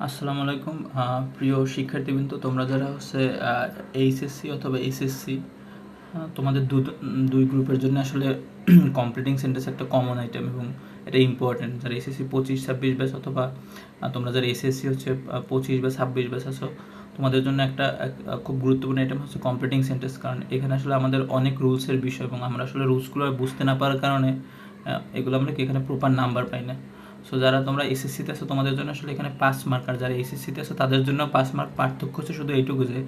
আসসালামু আলাইকুম প্রিয় শিক্ষার্থীবৃন্দ, তোমরা যারা হচ্ছে এইচএসসি অথবা এসএসসি, তোমাদের দুই গ্রুপের জন্য আসলে কমপ্লিটিং সেন্টেন্স একটা কমন আইটেম এবং এটা ইম্পর্টেন্ট। যারা এসএসসি 25-26 ব্যাচ অথবা তোমরা যারা এসএসসি হচ্ছে 25 বা 26 ব্যাচ আছো, তোমাদের জন্য একটা খুব গুরুত্বপূর্ণ আইটেম হচ্ছে কমপ্লিটিং সেন্টেন্স। কারণ এখানে আসলে আমাদের অনেক রুলসের বিষয় এবং আমরা আসলে রুলসগুলো বুঝতে না পারার কারণে এগুলো আমরা এখানে প্রপার নাম্বার পাই না। সো যারা তোমরা এসএসসিতে আছো তোমাদের জন্য আসলে এখানে 5 মার্ক, আর যারা এসএসসিতে আছো তাদের জন্য 5 মার্ক। পার্থক্য হচ্ছে শুধু এইটুকু যে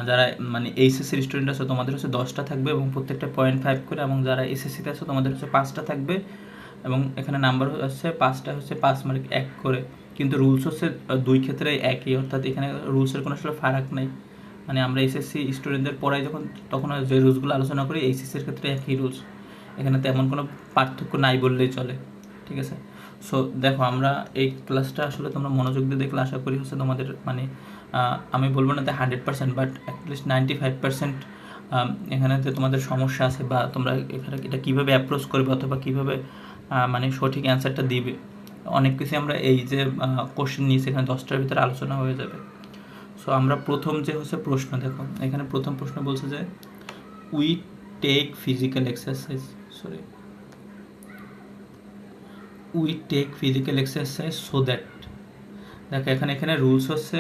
যারা মানে এইচএসসির স্টুডেন্ট আছো তোমাদের হচ্ছে 10টা থাকবে এবং প্রত্যেকটা 0.5 করে, এবং যারা এসএসসিতে আছো তোমাদের হচ্ছে 5টা থাকবে এবং এখানে নাম্বার হচ্ছে 5টা হচ্ছে 5 মার্ক 1 করে। কিন্তু রুলস হচ্ছে দুই ক্ষেত্রে একই, অর্থাৎ এখানে রুলসের কোনো আসলে ফারাক নেই। মানে আমরা এসএসসি স্টুডেন্টদের পড়াই যখন, তখন যে রুলসগুলো আলোচনা করি এইচএসসির ক্ষেত্রে একই রুলস, এখানে তেমন কোনো পার্থক্য নাই বললেই চলে। ঠিক আছে। সো দেখো, আমরা এই ক্লাসটা আসলে তোমরা মনোযোগ দিয়ে দেখলে আশা করি হচ্ছে তোমাদের মানে আমি বলবো না যে 100%, বাট অ্যাটলিস্ট 95% এখানে যে তোমাদের সমস্যা আছে বা তোমরা এখানে এটা কীভাবে অ্যাপ্রোচ করবে অথবা কীভাবে মানে সঠিক অ্যান্সারটা দিবে, অনেক কিছু আমরা এই যে কোশ্চেন নিয়েছি এখানে 10টার ভিতরে আলোচনা হয়ে যাবে। সো আমরা প্রথম যে হচ্ছে প্রশ্ন, দেখো এখানে প্রথম প্রশ্ন বলছে যে we take physical exercise we take physical exercise so that. দেখো এখানে রুলস হচ্ছে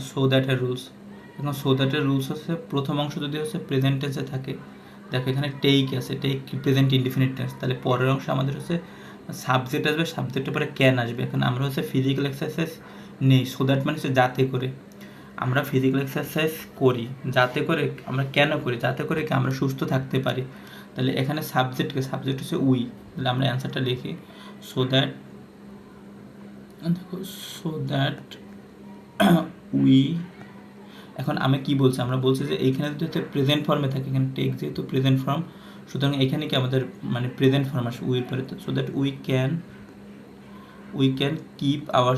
সো দ্যাটের রুলস। এখন সো দ্যাটের রুলস হচ্ছে প্রথম অংশ যদি হচ্ছে প্রেজেন্ট টেন্সে থাকে, দেখো এখানে টেক আছে, টেক প্রেজেন্ট ইনডিফিনিট টেন্স, তাহলে পরের অংশ আমাদের হচ্ছে সাবজেক্ট আসবে, সাবজেক্টের পরে ক্যান আসবে। এখন আমরা হচ্ছে ফিজিক্যাল এক্সারসাইজ নেই, সো দ্যাট মানে হচ্ছে যাতে করে আমরা ফিজিক্যাল এক্সারসাইজ করি, যাতে করে আমরা কেন করি, যাতে করে কি আমরা সুস্থ থাকতে পারি। তাহলে এখানে সাবজেক্ট হচ্ছে উই, তাহলে আমরা অ্যান্সারটা লিখি সো দ্যাট। দেখো সো দ্যাট উই, এখন আমি কি বলছি, আমরা বলছি যে এইখানে যদি প্রেজেন্ট ফর্মে থাকে, এখানে টেক যেহেতু প্রেজেন্ট ফর্ম, সুতরাং এখানে কি আমাদের মানে প্রেজেন্ট ফর্ম আসে উইর পরে, so that we can keep hour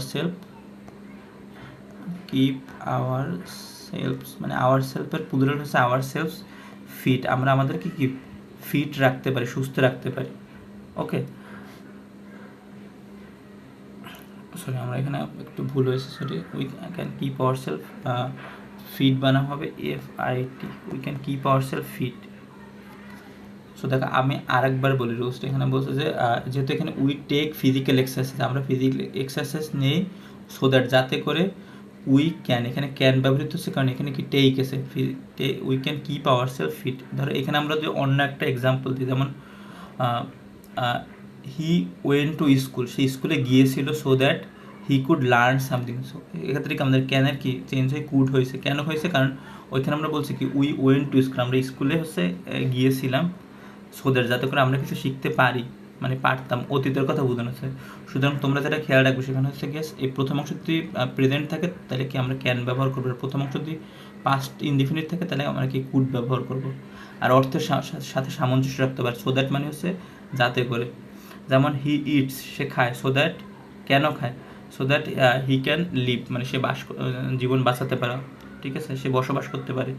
selves, মানে আওয়ার সেলফের প্লুরাল হচ্ছে আওয়ার সেলফস ফিট, আমরা আমাদেরকে কি ফিট রাখতে পারি, সুস্থ রাখতে পারি। ওকে, সরি আমরা এখানে একটু ভুল হয়েছে, sorry. We can keep our self fit বানানো হবে FIT, we can keep our self fit. So দেখো আমি আরেকবার বলি রুলসটা, এখানে বলছে যে যেহেতু এখানে উই টেক ফিজিক্যাল এক্সারসাইজ, আমরা ফিজিক্যাল এক্সারসাইজ নেই সো দ্যাট যাতে করে উই ক্যান, এখানে ক্যান ব্যবহৃত হচ্ছে কারণ এখানে কি টেক এসে, we can keep our self fit. ধরো এখানে আমরা যদি অন্য একটা এক্সাম্পল দিই, যেমন হি ওয়েন টু স্কুল, সে স্কুলে গিয়েছিল so that he could learn something. So এক্ষেত্রে কি আমাদের ক্যানের কি চেঞ্জ হয়ে কুড হয়েছে, কেন হয়েছে, কারণ ওইখানে আমরা বলছি কি উই ওয়েন টু স্কুল, আমরা স্কুলে হচ্ছে গিয়েছিলাম সো দ্যাট যাতে করে আমরা কিছু শিখতে পারি, মানে পারতাম, অতীতের কথা বোঝানো হচ্ছে। সুতরাং তোমরা যেটা খেয়াল রাখবে সেখানে হচ্ছে গিয়ে এই প্রথম অংশ যদি প্রেজেন্ট থাকে তাহলে কি আমরা ক্যান ব্যবহার করবো, প্রথম অংশ যদি পাস্ট ইনডিফিনিট থাকে তাহলে আমরা কি কুড ব্যবহার করব, আর অর্থের সাথে সামঞ্জস্য রাখতে পারি। সো দ্যাট মানে হচ্ছে যাতে করে, যেমন হি ইটস, সে খায়, সো দ্যাট কেন খায়, so that he can live, মানে সে জীবন বাঁচাতে পারে, ঠিক আছে, সে বসবাস করতে পারে,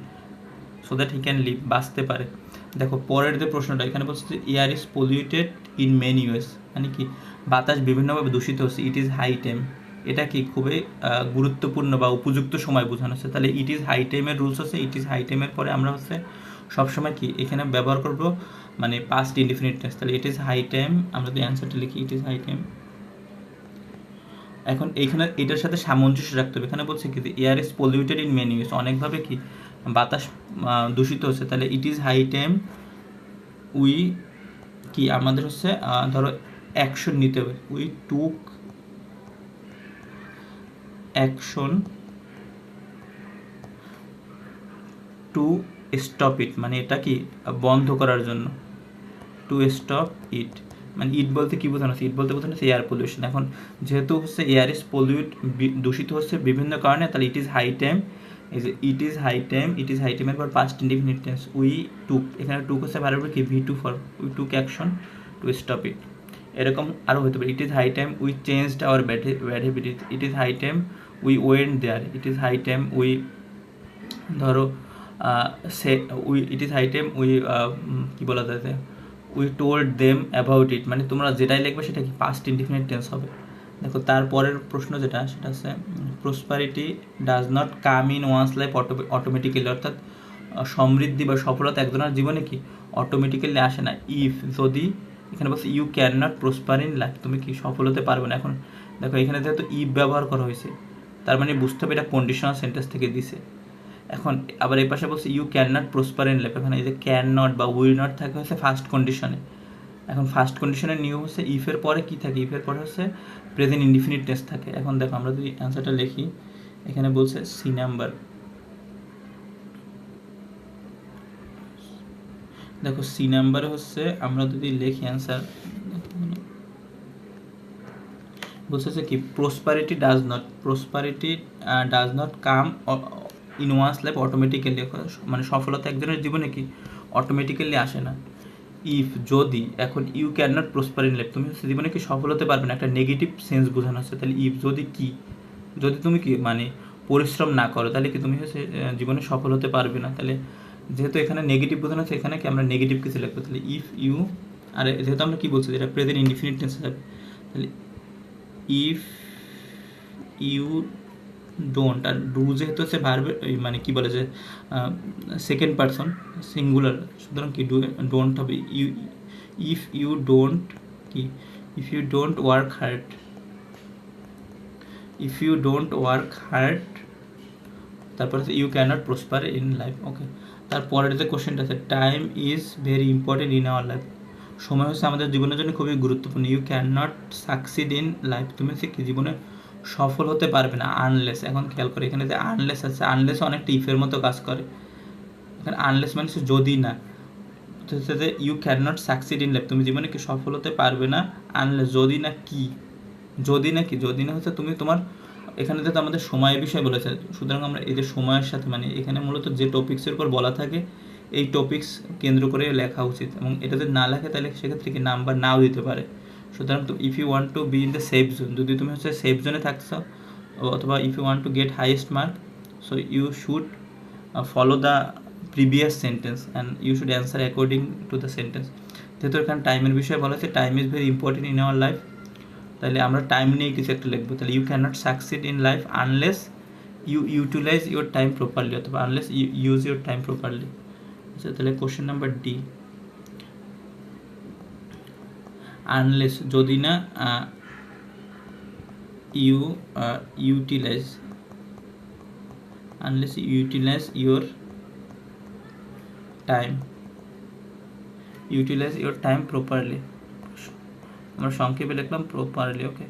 so that he can live, বাঁচতে পারে। দেখো পরের যে প্রশ্নটা এখানে বলছে যে air is polluted in many ways, মানে কি বাতাস বিভিন্নভাবে দূষিত হচ্ছে, ইট ইজ হাই টাইম, এটা কি খুবই গুরুত্বপূর্ণ বা উপযুক্ত সময় বোঝানো হচ্ছে। তাহলে ইট ইজ হাই টাইমের রুলস হচ্ছে ইট ইজ হাই টাইমের পরে আমরা হচ্ছে সবসময় কি এখানে ব্যবহার করব মানে পাস্ট ইনডিফিনিট টেন্স, তাহলে ইট ইজ হাই টাইম, আমরা যদি অ্যান্সারটা লিখি ইট ইজ হাই টাইম। এখন এইখানে এটার সাথে সামঞ্জস্য রাখতে হবে, এখানে বলছে কি air is polluted in many ways, অনেকভাবে কি বাতাস দূষিত হচ্ছে, তাহলে it is high time we কি আমাদের হচ্ছে ধরো অ্যাকশন নিতে হবে, we took action to stop it, মানে এটা কি বন্ধ করার জন্য, টু স্টপ ইট, মানে ইট বলতে কী বোঝানো হচ্ছে, ইট বলতে বোঝানো হচ্ছে এয়ার পলিউশন। এখন যেহেতু হচ্ছে এয়ার ইজ দূষিত হচ্ছে বিভিন্ন কারণে, তাহলে ইট ইজ হাই টাইম, এই যে ইট ইজ হাই টাইমের পর past indefinite tense we took, এখানে টুক হচ্ছে ভার্বের কি V2 form, we took action to stop it. এরকম আরও হতে পারে, it is high time we changed our bad habit, it is high time we went there, it is high time we, ধরো সে we, it is high time we কী বলা যায়, we told them about it, মানে তোমরা যেটাই লিখবে সেটা কি পাস্ট ইনডিফিনিট টেন্স হবে। দেখো তারপরের প্রশ্ন যেটা সেটা হচ্ছে prosperity does not come in one's life automatically, অর্থাৎ সমৃদ্ধি বা সফলতা একজনের জীবনে কি অটোমেটিক্যালি আসে না। ইফ যদি এখানে বলছে you can not prosper in life, তুমি কি সফল হতে পারবে না। এখন দেখো এখানে যেহেতু ইফ ব্যবহার করা হয়েছে, তার মানে বুঝতে হবে এটা কন্ডিশনাল সেন্টেন্স থেকে দিছে। এখন আবার এই পাশে বলছে you can not prosper in life, এখানে এই যে ক্যান নট বা উইল নট থাকে হচ্ছে ফার্স্ট কন্ডিশনে। এখন ফার্স্ট কন্ডিশনের নিয়ম হচ্ছে ইফের পরে কি থাকে, ইফের পরে হচ্ছে প্রেজেন্ট ইনডিফিনিট টেন্স থাকে। এখন দেখো আমরা যদি অ্যান্সারটা লিখি, এখানে বলছে সি নাম্বার, দেখো সি নাম্বারে হচ্ছে আমরা যদি লিখি অ্যান্সার বলছে কি prosperity does not come in one's life automatically, মানে সফলতা একজনের জীবনে কি অটোমেটিক্যালি আসে না। ইফ যদি, এখন you can not prosper in life, তুমি হচ্ছে জীবনে কি সফল হতে পারবে না, একটা নেগেটিভ সেন্স বোঝানো হচ্ছে। তাহলে ইফ যদি কি, যদি তুমি কি মানে পরিশ্রম না করো তাহলে কি তুমি হচ্ছে জীবনে সফল হতে পারবে না। তাহলে যেহেতু এখানে নেগেটিভ বোঝানো হচ্ছে, এখানে কি আমরা নেগেটিভ কিছু লিখবো। তাহলে ইফ ইউ, আর যেহেতু আমরা কি বলছি যেটা প্রেজেন্ট ইনডিফিনিট টেন্সে যাবে, তাহলে ইফ ইউ ডোন্ট, আর ডু যেহেতু হচ্ছে ভার্বের মানে কি বলে যে সেকেন্ড পারসন সিঙ্গুলার, সুতরাং কি ডোন্ট হবে ইউ। ইফ ইউ ডোন্ট কি, if you don't work hard, if you don't work hard, তারপরে you cannot prosper in life. Okay, তারপরের যে কোশ্চেনটা আছে, time is very important in our life, সময় হচ্ছে আমাদের জীবনের জন্য খুবই গুরুত্বপূর্ণ। You can not succeed in life, তুমি হচ্ছে কি জীবনে সফল হতে পারবে না আনলেস। এখন খেয়াল করে এখানে যে আনলেস আছে, আনলেস অনেকটা ইফের মতো কাজ করে। এখানে আনলেস মানে যদি না, হচ্ছে যে you can not succeed in life, তুমি জীবনে কি সফল হতে পারবে না আনলেস, যদি না কি, যদি না কি, যদি না হচ্ছে তুমি তোমার, এখানে যেহেতু আমাদের সময়ের বিষয় বলেছে, সুতরাং আমরা এই যে সময়ের সাথে মানে এখানে মূলত যে টপিক্সের উপর বলা থাকে এই টপিক্স কেন্দ্র করে লেখা উচিত, এবং এটা যদি না লেখে তাহলে সেক্ষেত্রে কি নাম্বার নাও দিতে পারে। সুতরাং তো if you want to be in the safe zone, যদি তুমি হচ্ছে সেফ জোনে থাকছো, অথবা if you want to get highest mark, so you should follow the previous sentence and you should answer according to the sentence. যেহেতু এখানে টাইমের বিষয়ে বলা হচ্ছে, time is very important in our life, তাহলে আমরা টাইম নিয়ে কিছু একটা লিখবো। তাহলে you can not succeed in life unless you utilise your time properly, অথবা unless you use your time properly. আচ্ছা, তাহলে কোশ্চেন নাম্বার ডি, আনলেস যদি না you utilise, unless you utilise your time, utilise your time properly, আমরা সংক্ষেপে লিখলাম properly. ওকে,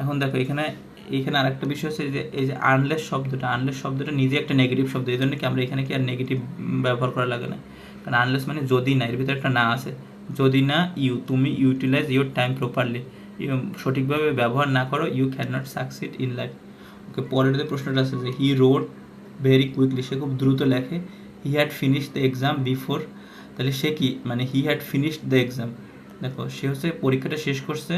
এখন দেখো এখানে আরেকটা বিষয় হচ্ছে যে এই যে আনলেস শব্দটা নিজে একটা নেগেটিভ শব্দ, এই জন্য কি আমরা এখানে কি আর নেগেটিভ ব্যবহার করা লাগে না, কারণ আনলেস মানে যদি না, এর ভিতরে একটা না আছে, যদি না ইউ, তুমি ইউটিলাইজ ইউর টাইম প্রপারলি, সঠিকভাবে ব্যবহার না করো, you can not succeed in life. Okay, পরের যে প্রশ্নটা আছে যে হি রোড ভেরি কুইকলি, সে খুব দ্রুত লেখে। He had finished the exam before, তাহলে সে কি মানে he had finished the exam, দেখো সে হচ্ছে পরীক্ষাটা শেষ করছে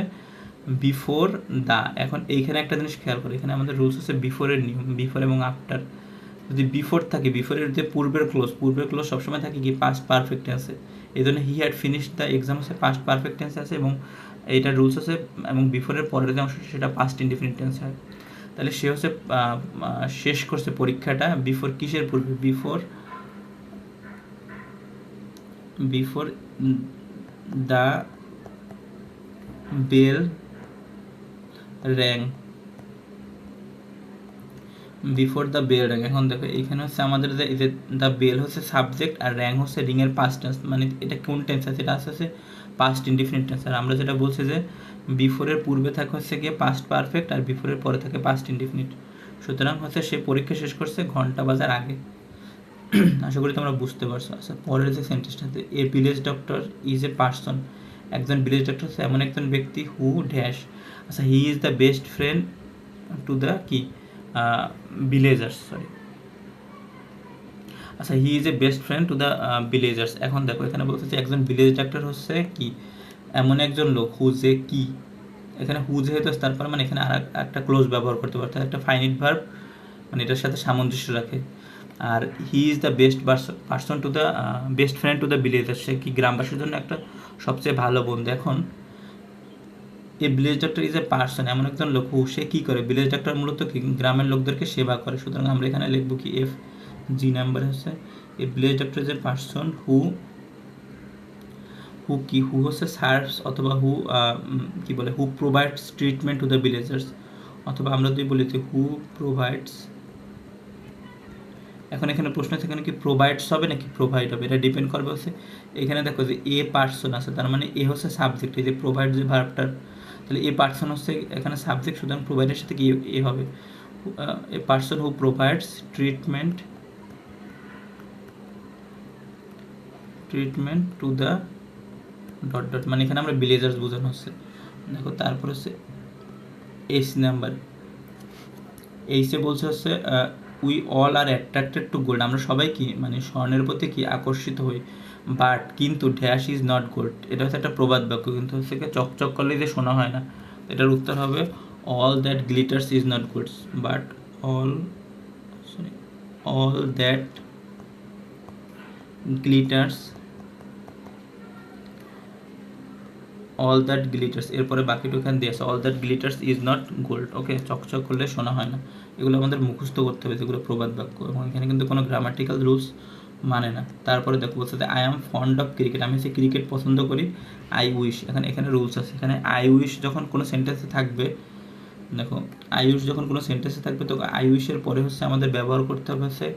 বিফোর দা। এখন এইখানে একটা জিনিস খেয়াল করি, এখানে আমাদের রুলস হচ্ছে বিফোরের নিয়ম, বিফোর এবং আফটার। যদি বিফোর থাকে, বিফোরের যে পূর্বের ক্লোজ সবসময় থাকে কি পাস্ট পারফেক্ট টেন্সে, এই জন্য হি হ্যাড ফিনিশড দ্য এক্সাম হচ্ছে পাস্ট পারফেক্ট টেন্সে আছে, এবং এইটা রুলস আছে, এবং বিফোরের পরের যে অংশ সেটা পাস্ট ইনডিফিনিট টেন্সে হয়। তাহলে সে হচ্ছে শেষ করছে পরীক্ষাটা বিফোর কিসের পূর্বে, before the bell rang, before the bell rang. এখন দেখো এইখানে হচ্ছে আমাদের যে এই যে দ্য বেল হচ্ছে সাবজেক্ট, আর র্যাং হচ্ছে রিংয়ের পাস্ট টেন্স, মানে এটা কোন টেন্স আছে, এটা আছে পাস্ট ইনডিফিনিট টেন্স। আর আমরা যেটা বলছি যে বিফোরের পূর্বে থাকে হচ্ছে গিয়ে পাস্ট পারফেক্ট, আর বিফোরের পরে থাকে পাস্ট ইনডিফিনিট। সুতরাং হচ্ছে সে পরীক্ষা শেষ করছে ঘন্টা বাজার আগে। আশা করি তোমরা বুঝতে পারছো। আচ্ছা, পরের যে সেন্টেন্সটা, এ village doctor is a person, একজন ভিলেজ ডক্টর হচ্ছে এমন একজন ব্যক্তি হু ড্যাশ, আচ্ছা হি is the best friend to the কি ভিলেজার্স, সরি, আচ্ছা he is a best friend to the villagers. এখন দেখো এখানে বলতে হচ্ছে একজন ভিলেজ ডক্টর হচ্ছে কি এমন একজন লোক, হু যে কি, এখানে হু যেহেতু তারপর মানে এখানে আর একটা ক্লোজ ব্যবহার করতে পারতো, একটা ফাইনিট ভার্ব, মানে এটার সাথে সামঞ্জস্য রাখে। আর he is the best person to the best friend to the villagers, সে কি গ্রামবাসীর জন্য একটা সবচেয়ে ভালো বন্ধু। এখন a village doctor is a person, এমন একজন লোক হু, সে কী করে, ভিলেজ ডক্টর মূলত কি গ্রামের লোকদেরকে সেবা করে। সুতরাং আমরা এখানে লিখবো কি এফ জি নাম্বার হচ্ছে a village doctor is a person who who হচ্ছে সার্ভস অথবা হু কি বলে who provides treatment to the villagers, অথবা আমরা যদি বলি যে হু প্রোভাইডস। এখন এখানে প্রশ্ন আছে এখানে কি প্রোভাইডস হবে নাকি প্রোভাইড হবে, এটা ডিপেন্ড করবে হচ্ছে এখানে দেখো যে এ পার্সন আছে, তার মানে এ হচ্ছে সাবজেক্ট, এই যে প্রোভাইড যে ভার্বটার, তাহলে এ পার্সন হচ্ছে এখানে সাবজেক্ট, সুতরাং প্রোভাইডের সাথে কি এ হবে, এ person who provides treatment to the dot dot, মানে এখানে আমরা ভিলেজার্স বোঝানো হচ্ছে। দেখো তারপর হচ্ছে এইচ নাম্বার, এইচে বলছে হচ্ছে we all R attracted to gold, আমরা সবাই কি মানে স্বর্ণের প্রতি কি আকর্ষিত হই, বাট কিন্তু ড্যাশ ইজ নট গোল্ড, এটা হচ্ছে একটা প্রবাদ বাক্য, কিন্তু হচ্ছে চকচক করলে যে শোনা হয় না, এটার উত্তর হবে all that glitters is not golds, but all that glitters এরপরে বাকিটা এখানে দিয়েছে all that glitters is not gold. Okay, চকচক করলে শোনা হয় না, এগুলো আমাদের মুখস্থ করতে হবে যেগুলো প্রবাদ বাক্য, এবং এখানে কিন্তু কোনো গ্রামাটিক্যাল রুলস মানে না। তারপরে দেখো বলছে যে I am fond of cricket, আমি হচ্ছে ক্রিকেট পছন্দ করি। আই উইশ, এখানে রুলস আছে, এখানে আই উইশ যখন কোনো সেন্টেন্সে থাকবে, দেখো আই উইশ যখন কোনো সেন্টেন্সে থাকবে তো আই উইশের পরে হচ্ছে আমাদের ব্যবহার করতে হবে হচ্ছে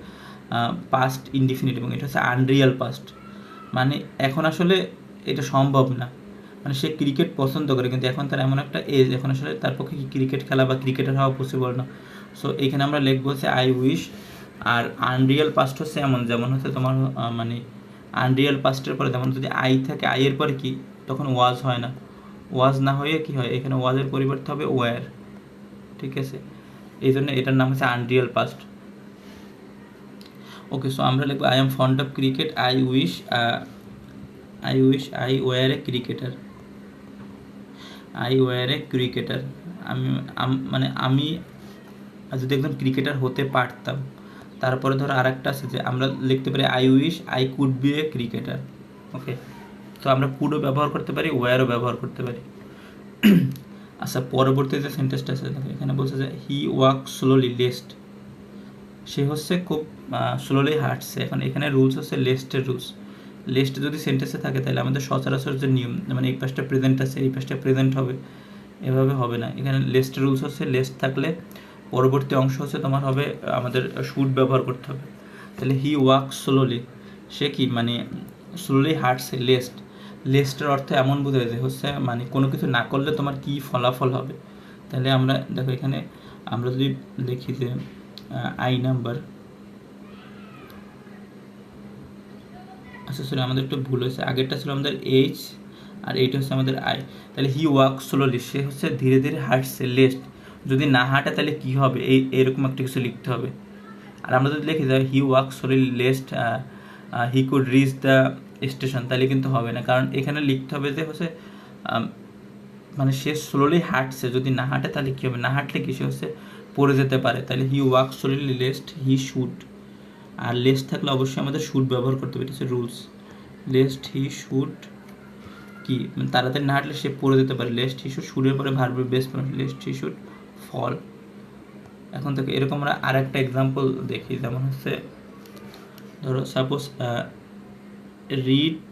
পাস্ট ইনডিফিনিট, এবং এটা হচ্ছে আনরিয়াল পাস্ট, মানে এখন আসলে এটা সম্ভব না, মানে সে ক্রিকেট পছন্দ করে কিন্তু এখন তার এমন একটা এজ, এখন আসলে তার পক্ষে ক্রিকেট খেলা বা ক্রিকেটার হওয়া পসিবল না। সো এখানে আমরা লিখবো হচ্ছে আই উইশ। আর আনরিয়াল পাস্ট হচ্ছে এমন, যেমন হচ্ছে তোমার মানে আনরিয়াল পাস্টের পরে যেমন যদি আই থাকে, আইয়ের পরে কি তখন ওয়াজ হয় না, ওয়াজ না হয়ে কি হয়, এখানে ওয়াজের পরিবর্তে হবে ওয়ার, ঠিক আছে, এই জন্য এটার নাম হচ্ছে আনরিয়াল পাস্ট। ওকে, সো আমরা লিখবো I am fond of cricket, I wish I were A cricketer, মানে আমি যদি একজন ক্রিকেটার হতে পারতাম। তারপরে ধরো আর একটা আছে যে আমরা লিখতে পারি I wish I could be a cricketer. Okay, তো আমরা কুডও ব্যবহার করতে পারি, ওয়ারও ব্যবহার করতে পারি। আচ্ছা, পরবর্তী যে সেন্টেন্সটা আছে এখানে বলছে যে হি ওয়াক স্লোলি লেস্ট, সে হচ্ছে খুব স্লোলি হাঁটছে। এখন এখানে রুলস হচ্ছে লেস্টের রুলস, লেস্ট যদি সেন্টেন্সে থাকে তাহলে আমাদের সচরাচর যে নিয়ম, মানে এই পাশটা প্রেজেন্ট আছে এই পাশটা প্রেজেন্ট হবে, এভাবে হবে না। এখানে লেস্টের রুলস হচ্ছে লেস্ট থাকলে পরবর্তী অংশ হচ্ছে তোমার হবে আমাদের শুড ব্যবহার করতে হবে। তাহলে হি ওয়াক স্লোলি, সে কি মানে স্লোলি হাঁটছে। লেস্টের অর্থ এমন বোঝায় যে হচ্ছে মানে কোনো কিছু না করলে তোমার কি ফলাফল হবে। তাহলে আমরা দেখো এখানে আমরা যদি দেখি যে আই নাম্বার, আচ্ছা সরি আমাদের একটু ভুল হয়েছে, আগেরটা ছিল আমাদের এইচ আর এইটা হচ্ছে আমাদের আই। তাহলে হি ওয়াক স্লোলি, সে হচ্ছে ধীরে ধীরে হাঁটছে। লেস্ট যদি না হাঁটে তাহলে কী হবে, এরকম একটা কিছু লিখতে হবে। আর আমরা যদি লিখি যে হি walk slowly lest he could reach the station, তাহলে কিন্তু হবে না, কারণ এখানে লিখতে হবে যে হচ্ছে মানে সে স্লোলি হাঁটছে, যদি না হাঁটে তাহলে কী হবে, না হাঁটলে কি সে হচ্ছে পড়ে যেতে পারে। তাহলে he walk slowly lest he should, আর লেস্ট থাকলে অবশ্যই আমাদের শুড ব্যবহার করতে হবে, এটা হচ্ছে রুলস। লেস্ট হি শুড কি মানে তাড়াতাড়ি না হাঁটলে সে পড়ে যেতে পারে, লেস্ট হি শুড, শুডের পরে ভার্বের base form lest he should fall. এখন থেকে এরকম আমরা আর একটা এক্সাম্পল দেখি, যেমন হচ্ছে ধরো সাপোজ রিড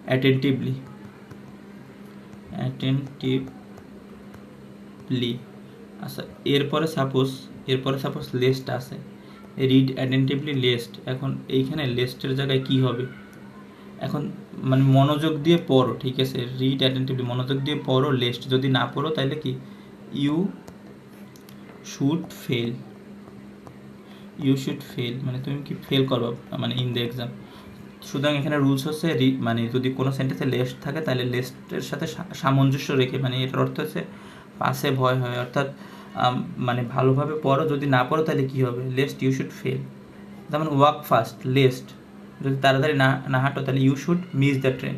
অ্যাটেন্টিভলি, আচ্ছা এরপরে সাপোজ লেস্ট আছে, রিড অ্যাটেন্টিভলি লেস্ট। এখন এইখানে লেস্টের জায়গায় কি হবে, এখন মানে মনোযোগ দিয়ে পড়ো, ঠিক আছে, রিড অ্যাটেন্টিভলি মনোযোগ দিয়ে পড়ো, লেস্ট যদি না পড়ো তাহলে কি ইউ শুড ফেল, মানে তুমি কি ফেল করো মানে ইন দ্য এক্সাম। সুতরাং এখানে রুলস হচ্ছে মানে যদি কোনো সেন্টেন্সে লেস্ট থাকে তাহলে লেস্টের সাথে সামঞ্জস্য রেখে, মানে এটার অর্থ হচ্ছে পাশে ভয় হয়, অর্থাৎ মানে ভালোভাবে পড়ো, যদি না পড়ো তাহলে কী হবে, লেস্ট ইউ শুড ফেল। যেমন ওয়াক ফাস্ট লেস্ট, যদি তাড়াতাড়ি না হাঁটো তাহলে you should miss the train.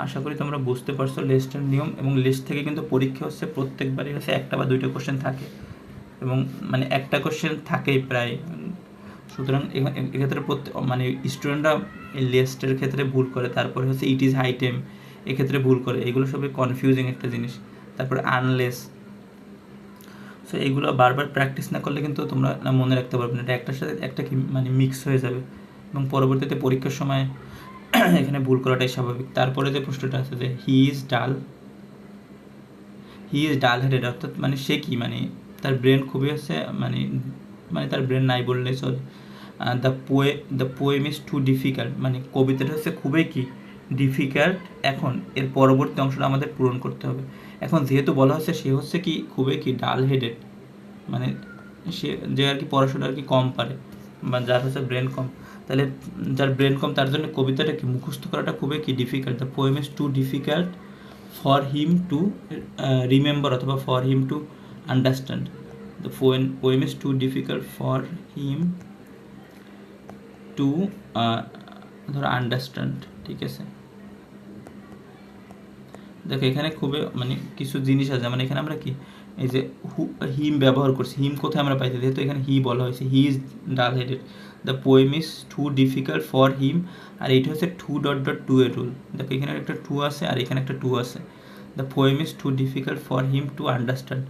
আশা করি তোমরা বুঝতে পারছো লেস্টের নিয়ম, এবং লিস্ট থেকে কিন্তু পরীক্ষা হচ্ছে প্রত্যেকবারই হচ্ছে একটা বা দুইটা কোশ্চেন থাকে, এবং মানে একটা কোশ্চেন থাকেই প্রায়। সুতরাং এক্ষেত্রে মানে স্টুডেন্টরা লিস্টের ক্ষেত্রে ভুল করে। তারপরে হচ্ছে ইট ইজ হাই টাইম, এক্ষেত্রে ভুল করে, এগুলো সবই কনফিউজিং একটা জিনিস। তারপরে আনলেস, সো এইগুলো বারবার প্র্যাকটিস না করলে কিন্তু তোমরা মনে রাখতে পারবে না, এটা একটার সাথে একটা কি মানে মিক্স হয়ে যাবে এবং পরবর্তীতে পরীক্ষার সময় এখানে ভুল করাটাই স্বাভাবিক। তারপরে যে প্রশ্নটা আছে যে হি ইজ ডাল হেডেড, অর্থাৎ মানে সে কি মানে তার ব্রেন খুবই হচ্ছে মানে মানে তার ব্রেন নাই বললেই চলে। The poem is too difficult, মানে কবিতাটা হচ্ছে খুবই কি ডিফিকাল্ট। এখন এর পরবর্তী অংশটা আমাদের পূরণ করতে হবে। এখন যেহেতু বলা হচ্ছে সে হচ্ছে কি খুবই কি ডাল হেডেড, মানে সে যে আর কি পড়াশোনা আর কি কম পারে বা যার হচ্ছে ব্রেন কম, তাহলে যার ব্রেন কম তার জন্য কবিতাটা কি মুখস্থ করাটা খুবই কি difficult. The poem is too difficult for him to remember অথবা for him to understand. The poem is too difficult for him to ধরো আন্ডারস্ট্যান্ড, ঠিক আছে। দেখো এখানে খুবই মানে কিছু জিনিস আছে, মানে এখানে আমরা কি এই যে হিম ব্যবহার করছি, হিম কোথায় আমরা পাইছি, যেহেতু এখানে হি বলা হয়েছে, he is dull headed, the poem is too difficult for him, আর এইটা হচ্ছে 2.2 এর রুল। দেখো এখানে একটা 2 আছে আর এখানে একটা 2 আছে। The poem is too difficult for him to understand,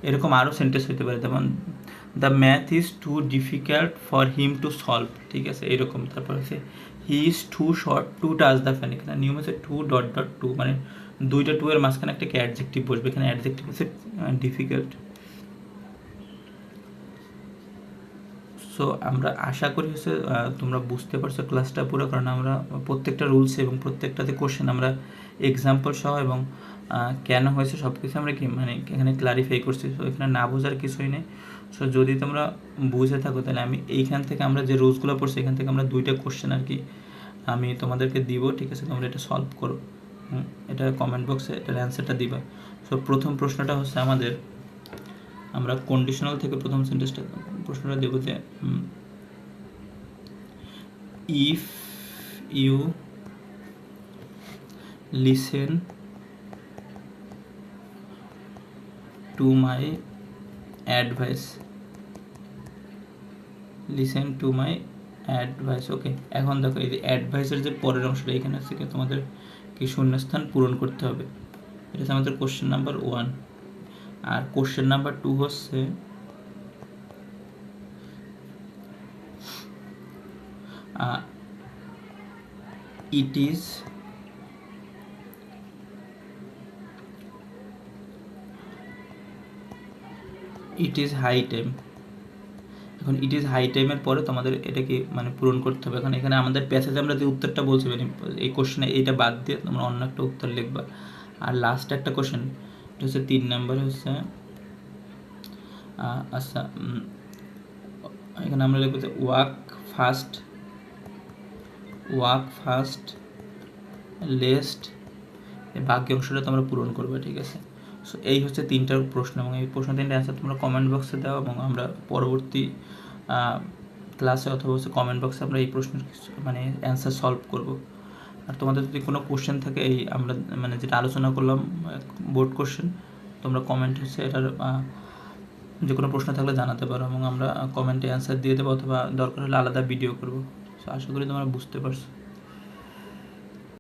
এরকম আরও সেন্টেন্স হতে পারে, যেমন the math is too difficult for him to solve, ঠিক আছে এরকম। তারপর হচ্ছে he is too short to touch the fan, এখানে নিয়ম হচ্ছে 2.2, মানে দুইটা 2 এর মাঝখানে একটা কি অ্যাডজেক্টিভ বসবে, এখানে অ্যাডজেক্টিভ হচ্ছে ডিফিকাল্ট। সো আমরা আশা করি হচ্ছে তোমরা বুঝতে পারছো ক্লাসটা পুরো, কারণ আমরা প্রত্যেকটা রুলস এবং প্রত্যেকটাতে কোশ্চেন আমরা এক্সাম্পল সহ এবং কেন হয়েছে সব কিছু আমরা কি মানে এখানে ক্লারিফাই করছি। সো এখানে না বোঝার কিছুই নেই। সো যদি তোমরা বুঝে থাকো তাহলে আমি এইখান থেকে আমরা যে রুলসগুলো পড়ছি এখান থেকে আমরা 2টা কোশ্চেন আর কি আমি তোমাদেরকে দিব, ঠিক আছে, তোমরা এটা সলভ করো, এটা কমেন্ট বক্সে এটার অ্যান্সারটা দিবা। সো প্রথম প্রশ্নটা হচ্ছে আমাদের, আমরা কন্ডিশনাল থেকে প্রথম সেন্টেন্সটা প্রশ্নটা দেবো যে if you listen to my advice, listen to my advice, okay. এখন দেখো এই যে অ্যাডভাইসের যে পরের অংশটা এখানে আছে কি তোমাদের কি শূন্যস্থান পূরণ করতে হবে, এটা হচ্ছে আমাদের কোশ্চেন নাম্বার 1। আর কোশ্চেন নাম্বার 2 হচ্ছে ইট ইজ হাই টাইম। এখন ইট ইজ হাই টাইমের পরে তোমাদের এটা কি মানে পূরণ করতে হবে। এখন এখানে আমাদের প্যাসেজে আমরা যে উত্তরটা বলছি মানে এই কোশ্চেনে এইটা বাদ দিয়ে তোমরা অন্য একটা উত্তর লিখবা। আর লাস্ট একটা কোশ্চেন, এটা হচ্ছে 3 নম্বরে হচ্ছে আচ্ছা এখানে আমরা লিখবো যে ওয়াক ফাস্ট লেস্ট, এই বাকি অংশটা তোমরা পূরণ করবে, ঠিক আছে। সো এই হচ্ছে 3টা প্রশ্ন এবং এই প্রশ্ন 3টা অ্যান্সার তোমরা কমেন্ট বক্সে দাও এবং আমরা পরবর্তী ক্লাসে অথবা হচ্ছে কমেন্ট বক্সে আমরা এই প্রশ্নের মানে অ্যান্সার সলভ করব। আর তোমাদের যদি কোনো কোশ্চেন থাকে এই আমরা মানে যেটা আলোচনা করলাম বোর্ড কোশ্চেন, তোমরা কমেন্ট হচ্ছে এটার যে কোনো প্রশ্ন থাকলে জানাতে পারো এবং আমরা কমেন্টে অ্যান্সার দিয়ে দেবো অথবা দরকার হলে আলাদা ভিডিও করবো। সো আশা করি তোমরা বুঝতে পারছো।